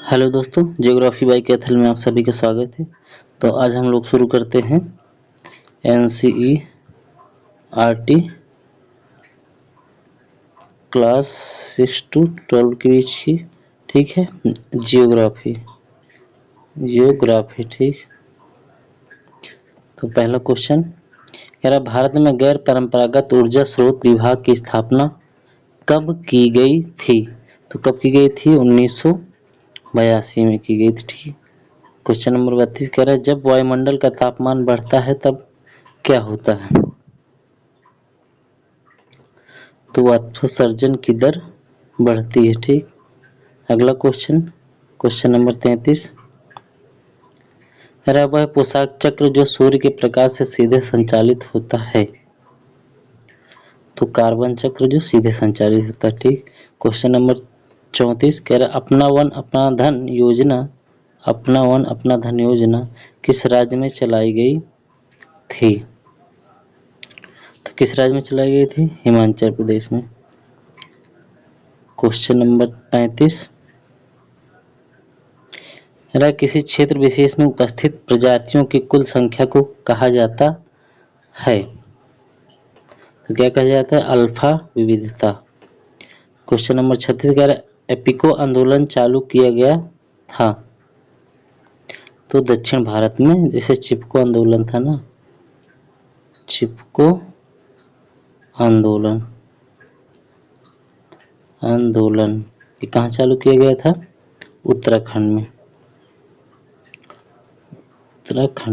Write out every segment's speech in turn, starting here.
Hello दोस्तों, geography by Kaithal में आप सभी का स्वागत है। तो आज हम लोग शुरू करते हैं NCERT क्लास 6 to 12 के बीच की, ठीक है, जियोग्राफी ठीक। तो पहला क्वेश्चन कह रहा, भारत में गैर परंपरागत ऊर्जा स्रोत विभाग की स्थापना कब की गई थी? तो कब की गई थी? 1982 में की गई थी, ठीक। क्वेश्चन नंबर 32 कह रहा है, जब वायुमंडल का तापमान बढ़ता है तब क्या होता है? तो वाष्पोत्सर्जन की दर बढ़ती है, ठीक। अगला क्वेश्चन नंबर 33 कह रहा है, वह पोशाक चक्र जो सूर्य के प्रकाश से सीधे संचालित होता है। तो कार्बन चक्र जो सीधे संचालित होता है, ठीक। क्वेश्चन नंबर 34 कह रहा है, अपना वन अपना धन योजना किस राज्य में चलाई गई थी? तो किस राज्य में चलाई गई थी? हिमाचल प्रदेश में। क्वेश्चन नंबर 35 किसी क्षेत्र विशेष में उपस्थित प्रजातियों की कुल संख्या को कहा जाता है? तो क्या कहा जाता है? अल्फा विविधता। क्वेश्चन नंबर 36 कह रहा है, एपिको आंदोलन चालू किया गया था? तो दक्षिण भारत में, जैसे चिपको आंदोलन था ना, चिपको आंदोलन ये कहाँ चालू किया गया था? उत्तराखंड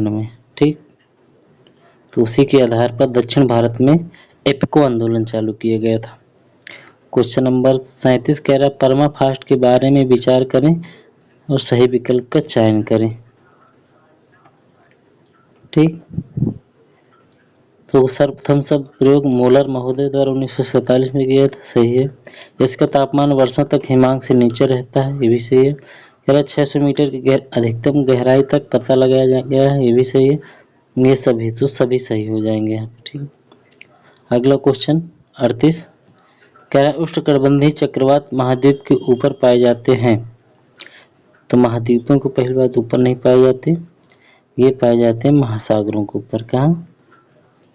में, ठीक। तो उसी के आधार पर दक्षिण भारत में एपिको आंदोलन चालू किया गया था। क्वेश्चन नंबर 37 कह रहा है, परमाफ्रॉस्ट के बारे में विचार करें और सही विकल्प का चयन करें, ठीक। तो सर्वप्रथम सब प्रयोग मोलर महोदय द्वारा 1947 में किया था, सही है। इसका तापमान वर्षों तक हिमांक से नीचे रहता है, ये भी सही है। कह रहा 600 मीटर की अधिकतम गहराई तक पता लगाया गया है, ये भी सही है। ये सभी सही हो जाएंगे यहाँ, ठीक। अगला क्वेश्चन 38 कह रहा है, उष्णकटिबंधीय चक्रवात महाद्वीप के ऊपर पाए जाते हैं। तो महाद्वीपों को पहली बात ऊपर नहीं पाए जाते, ये पाए जाते हैं महासागरों के ऊपर। कहाँ?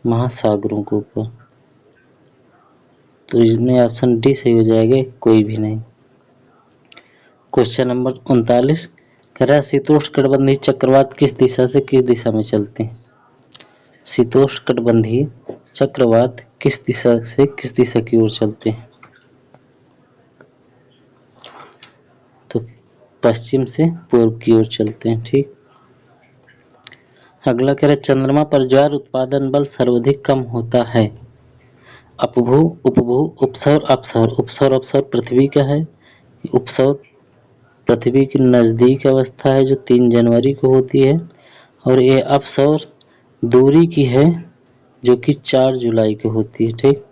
महासागरों के ऊपर। तो इसमें ऑप्शन डी सही हो जाएगा, कोई भी नहीं। क्वेश्चन नंबर 39 कह रहा है, शीतोष्णकटिबंधीय चक्रवात किस दिशा में चलते हैं? शीतोष्णकटिबंधीय चक्रवात किस दिशा की ओर चलते हैं? तो पश्चिम से पूर्व की ओर चलते हैं, ठीक। अगला कह रहा है, चंद्रमा पर ज्वार उत्पादन बल सर्वाधिक कम होता है? अपभू, उपभू, उपसौर, अपसौर। उपसौर अपसौर पृथ्वी का है। उपसौर पृथ्वी की नजदीक अवस्था है जो 3 जनवरी को होती है, और ये अपसौर दूरी की है जो कि 4 जुलाई को होती है, ठीक।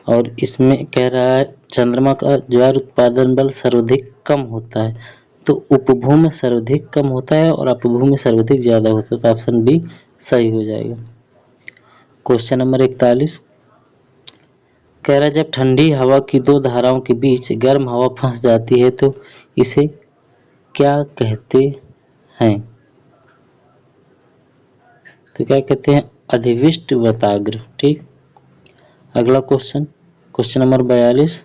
और इसमें कह रहा है, चंद्रमा का ज्वार उत्पादन बल सर्वाधिक कम होता है। तो उपभू में सर्वाधिक कम होता है और अपभू में सर्वाधिक ज्यादा होता है, तो ऑप्शन बी सही हो जाएगा। क्वेश्चन नंबर 41 कह रहा है, जब ठंडी हवा की 2 धाराओं के बीच गर्म हवा फंस जाती है तो इसे क्या कहते हैं? तो क्या कहते हैं? अधिविष्ट वताग्र, ठीक। अगला क्वेश्चन नंबर 42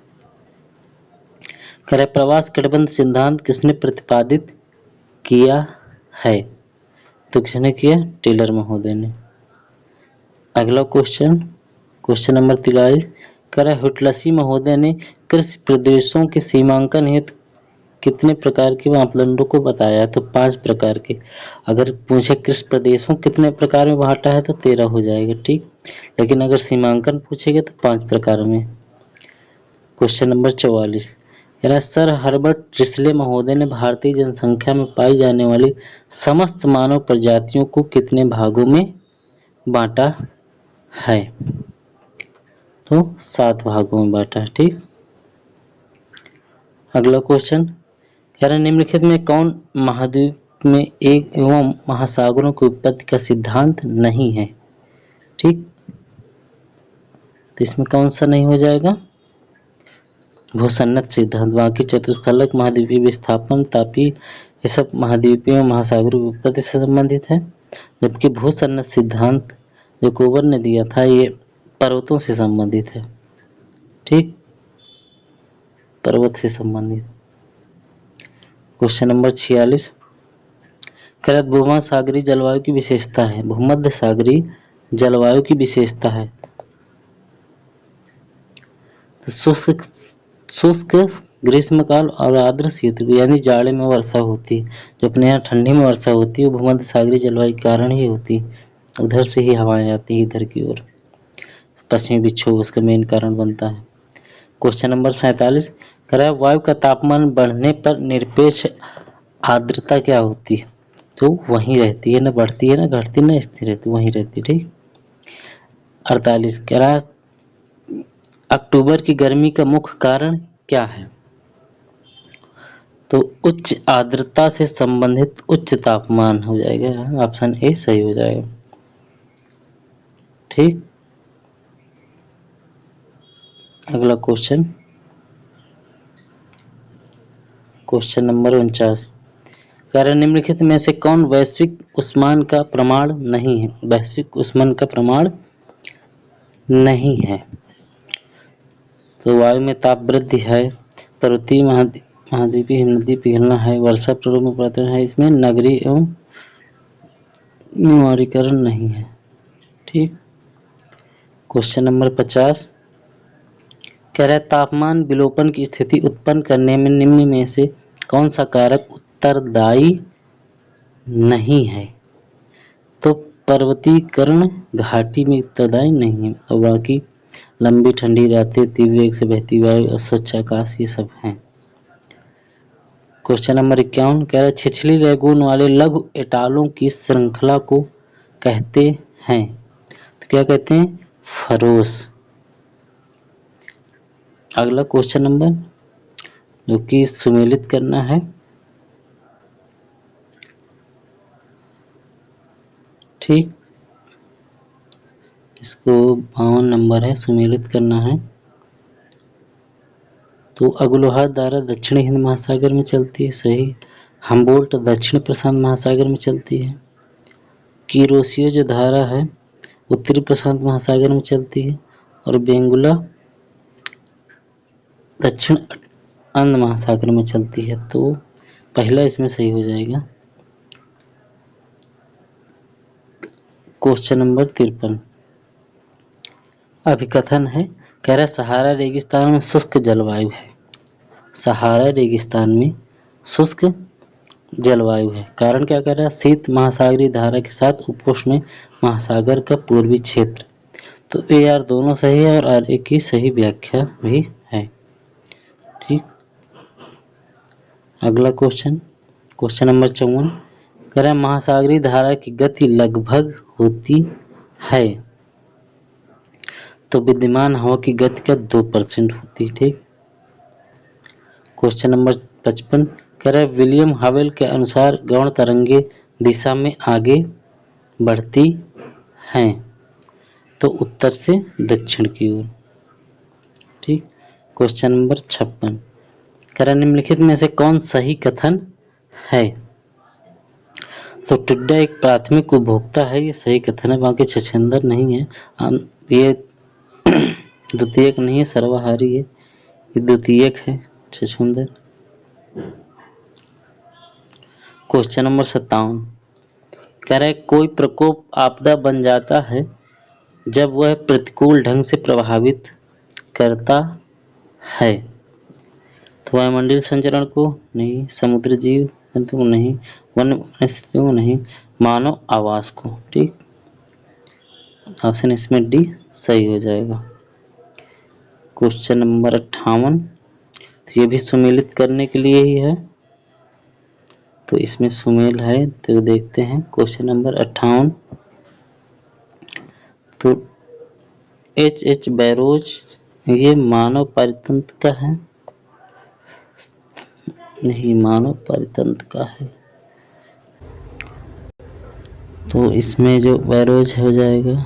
कह रहा है, प्रवास कटिबंध सिद्धांत किसने प्रतिपादित किया है? तो किसने किया? टेलर महोदय ने। अगला क्वेश्चन नंबर 43 कह रहा है, हुटलसी महोदय ने कृषि प्रदेशों के सीमांकन हेतु कितने प्रकार के मापदंडों को बताया? तो 5 प्रकार के। अगर पूछे कृषि प्रदेशों कितने प्रकार में बांटा है तो 13 हो जाएगा, ठीक। लेकिन अगर सीमांकन पूछेगा तो 5 प्रकार में। क्वेश्चन नंबर 44 सर हर्बर्ट रिसले महोदय ने भारतीय जनसंख्या में पाई जाने वाली समस्त मानव प्रजातियों को कितने भागों में बांटा है? तो 7 भागों में बांटा है, ठीक। अगला क्वेश्चन कह रहा है, निम्नलिखित में कौन महाद्वीप में एक एवं महासागरों की उत्पत्ति का सिद्धांत नहीं है? ठीक, तो इसमें कौन सा नहीं हो जाएगा? भूसन्नत सिद्धांत, बाकी चतुष्फलक, महाद्वीपीय विस्थापन, तापीय, ये सब महाद्वीपीय और महासागरों की उत्पत्ति से संबंधित है। जबकि भूसन्नत सिद्धांत जो कोबर ने दिया था ये पर्वतों से संबंधित है। ठीक, पर्वत से संबंधित। क्वेश्चन नंबर 46, करत भूमध्यसागरीय जलवायु की विशेषता है। भूमध्यसागरीय जलवायु की विशेषता है तो शुष्क ग्रीष्मकाल और आर्द्र शीत, यानी जाड़े में वर्षा होती है। जो अपने यहाँ ठंडी में वर्षा होती है वो भूमध्यसागरीय जलवायु के कारण ही होती है। उधर से ही हवाएं आती है इधर की ओर, पश्चिमी विक्षोभ उसका मेन कारण बनता है। क्वेश्चन नंबर 47, वायु का तापमान बढ़ने पर निरपेक्ष आर्द्रता क्या होती है? तो वहीं रहती है, ना बढ़ती है ना घटती ना स्थिर रहती, वहीं रहती है। ठीक। 48, अक्टूबर की गर्मी का मुख्य कारण क्या है? तो उच्च आर्द्रता से संबंधित उच्च तापमान हो जाएगा, ऑप्शन ए सही हो जाएगा। ठीक। अगला क्वेश्चन, क्वेश्चन नंबर 49, निम्नलिखित में से कौन वैश्विक ऊष्मायन का प्रमाण नहीं है? वैश्विक ऊष्मायन का प्रमाण नहीं है तो वायु में ताप वृद्धि है, पर्वतीय महाद्वीपीय हिमनदी पिघलना है, वर्षा प्ररूप में परिवर्तन है, इसमें नगरीय एवं निवारीकरण नहीं है। ठीक। क्वेश्चन नंबर 50, तापमान विलोपन की स्थिति उत्पन्न करने में निम्न में से कौन सा कारक उत्तरदायी नहीं है? तो पर्वतीकरण घाटी में उत्तरदायी नहीं है और बाकी लंबी ठंडी रातें, तीव्र वेग से बहती वायु और स्वच्छ आकाश ये सब हैं। क्वेश्चन नंबर 51, छिछली लैगून वाले लघु एटालों की श्रृंखला को कहते हैं? तो क्या कहते हैं? फरोस। अगला क्वेश्चन नंबर जो कि सुमेलित करना है, ठीक, इसको 52 नंबर है, सुमेलित करना है। तो अगुलहार धारा दक्षिणी हिंद महासागर में चलती है, सही। हम्बोल्ट दक्षिण प्रशांत महासागर में चलती है। किरोसियो जो धारा है उत्तरी प्रशांत महासागर में चलती है और बेंगुला दक्षिण अंड महासागर में चलती है। तो पहला इसमें सही हो जाएगा। क्वेश्चन नंबर 53, अभिकथन है, सहारा रेगिस्तान में शुष्क जलवायु है। सहारा रेगिस्तान में शुष्क जलवायु है। कारण क्या कह रहा है? शीत महासागरीय धारा के साथ उपोष्ण महासागर का पूर्वी क्षेत्र। तो ए आर दोनों सही है और आर ए की सही व्याख्या भी है। ठीक। अगला क्वेश्चन, क्वेश्चन नंबर 54, महासागरीय धारा की गति लगभग होती है। तो विद्यमान हवा की गति का 2% होती है। ठीक। क्वेश्चन नंबर 55, विलियम हवेल के अनुसार गौण तरंगे दिशा में आगे बढ़ती हैं तो उत्तर से दक्षिण की ओर। ठीक। क्वेश्चन नंबर 56, निम्नलिखित में से कौन सही कथन है? तो टिड्डा एक प्राथमिक उपभोक्ता है, ये सही कथन है, बाकी छछूंदर नहीं है। ये द्वितीयक नहीं है, सर्वाहारी है, ये द्वितीयक है छछूंदर। क्वेश्चन नंबर 57, कोई प्रकोप आपदा बन जाता है जब वह प्रतिकूल ढंग से प्रभावित करता है। तो वायुमंडलीय संचरण को नहीं, समुद्र जीव जंतु को नहीं, वन्य वनस्पतियों को नहीं, मानव आवास को। ठीक। ऑप्शन इसमें डी सही हो जाएगा। क्वेश्चन नंबर 58, तो ये भी सुमेलित करने के लिए ही है, तो इसमें सुमेल है तो देखते हैं। क्वेश्चन नंबर 58, तो एच बैरोज ये मानव परितंत्र का है? नहीं, मानव परितंत्र का है, तो इसमें जो बैरोज हो जाएगा।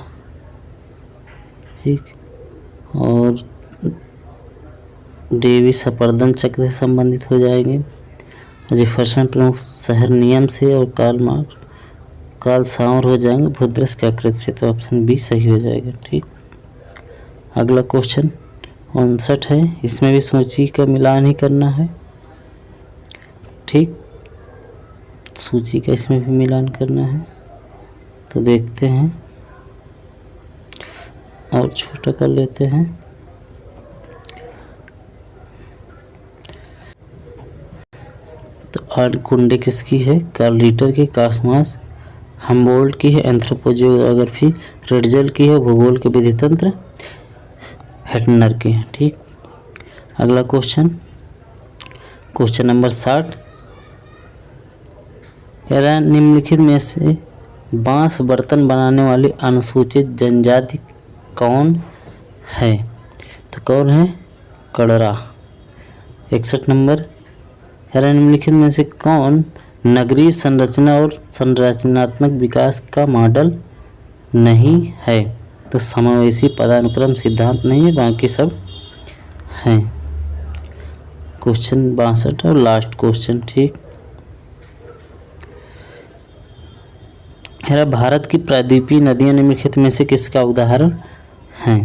ठीक। और डेवी सफरदन चक्र से संबंधित हो जाएंगे। जेफरसन प्रमुख शहर नियम से और कार्ल सावर हो जाएंगे भूदृश्य की आकृति से। तो ऑप्शन बी सही हो जाएगा। ठीक, अगला क्वेश्चन 59 है, इसमें भी सूची का मिलान ही करना है। ठीक, सूची का इसमें भी मिलान करना है। तो देखते हैं और छोटा कर लेते हैं। तो आर्कुंडे किसकी है? कार्ल रिटर की। कास्मास हमबोल्ट की है। एंथ्रोपोजियोग्राफी रिट्जल की है। भूगोल के विधि तंत्र हेटनर की है। ठीक, अगला क्वेश्चन नंबर 60 कह रहा है निम्नलिखित में से बांस बर्तन बनाने वाली अनुसूचित जनजाति कौन है? तो कौन है? कड़रा। 61 नंबर कह रहा है निम्नलिखित में से कौन नगरीय संरचना और संरचनात्मक विकास का मॉडल नहीं है? तो समावेशी पदानुक्रम सिद्धांत नहीं है, बाकी सब हैं। क्वेश्चन 62 और लास्ट क्वेश्चन। ठीक, भारत की प्रायद्वीपीय नदियां निम्नलिखित में से किसका उदाहरण हैं?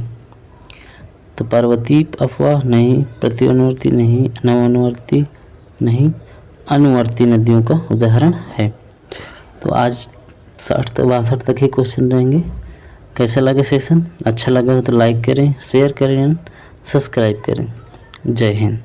तो पार्वती अफवाह नहीं, प्रतिअनुवर्ती नहीं, अनवनुवर्ती नहीं, अनुवर्ती नदियों का उदाहरण है। तो आज 62 तक ही क्वेश्चन रहेंगे। कैसा लगा सेशन? अच्छा लगा हो तो लाइक करें, शेयर करें, सब्सक्राइब करें। जय हिंद।